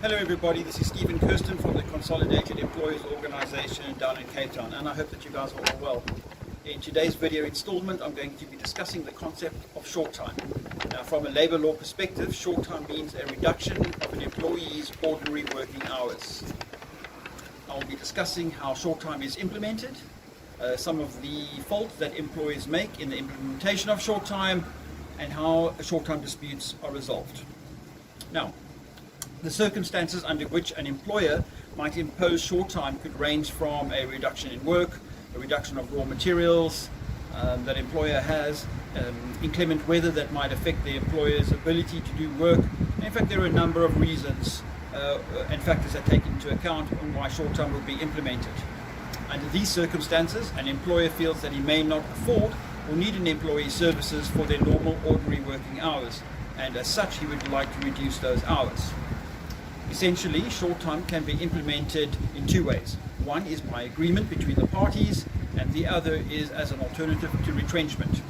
Hello everybody, this is Stephen Kirsten from the Consolidated Employers Organisation down in Cape Town, and I hope that you guys are all well. In today's video installment, I'm going to be discussing the concept of short time. Now, from a labour law perspective, short time means a reduction of an employee's ordinary working hours. I'll be discussing how short time is implemented, some of the faults that employers make in the implementation of short time, and how short time disputes are resolved. Now, the circumstances under which an employer might impose short time could range from a reduction in work, a reduction of raw materials that employer has, inclement weather that might affect the employer's ability to do work. And in fact, there are a number of reasons and factors that take into account on why short time will be implemented. Under these circumstances, an employer feels that he may not afford or need an employee's services for their normal ordinary working hours, and as such he would like to reduce those hours. Essentially, short time can be implemented in two ways. One is by agreement between the parties, and the other is as an alternative to retrenchment.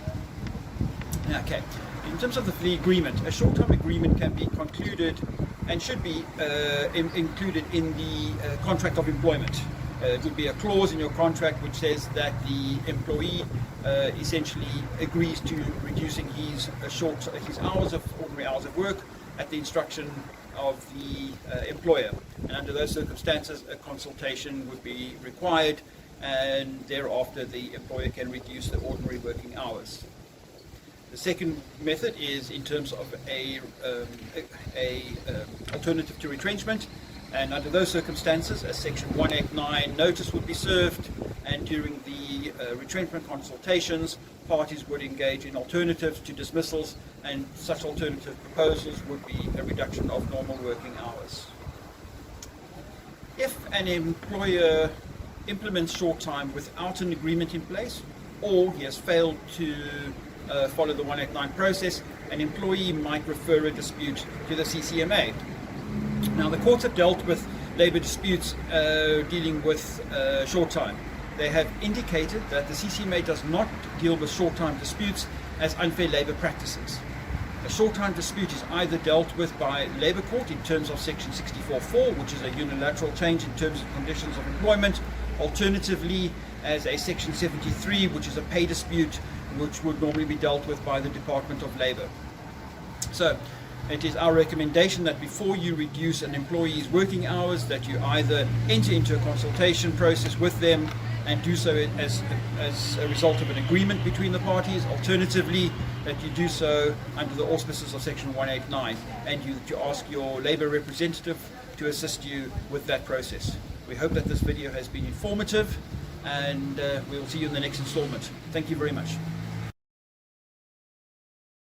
Okay, in terms of the agreement, a short time agreement can be concluded and should be included in the contract of employment. It would be a clause in your contract which says that the employee essentially agrees to reducing his ordinary hours of work at the instruction of the employer, and under those circumstances a consultation would be required, and thereafter the employer can reduce the ordinary working hours. The second method is in terms of a alternative to retrenchment, and under those circumstances a section 189 notice would be served, and during the retrenchment consultations parties would engage in alternatives to dismissals, and such alternative proposals would be a reduction of normal working hours. If an employer implements short time without an agreement in place, or he has failed to follow the 189 process, an employee might refer a dispute to the CCMA. Now, the courts have dealt with labour disputes dealing with short time. They have indicated that the CCMA does not deal with short time disputes as unfair labour practices. A short time dispute is either dealt with by Labour Court in terms of section 64.4, which is a unilateral change in terms and conditions of employment, alternatively as a section 73, which is a pay dispute, which would normally be dealt with by the Department of Labour. So it is our recommendation that before you reduce an employee's working hours, that you either enter into a consultation process with them and do so as a result of an agreement between the parties, alternatively that you do so under the auspices of section 189, and you ask your labour representative to assist you with that process. We hope that this video has been informative, and we will see you in the next installment. Thank you very much.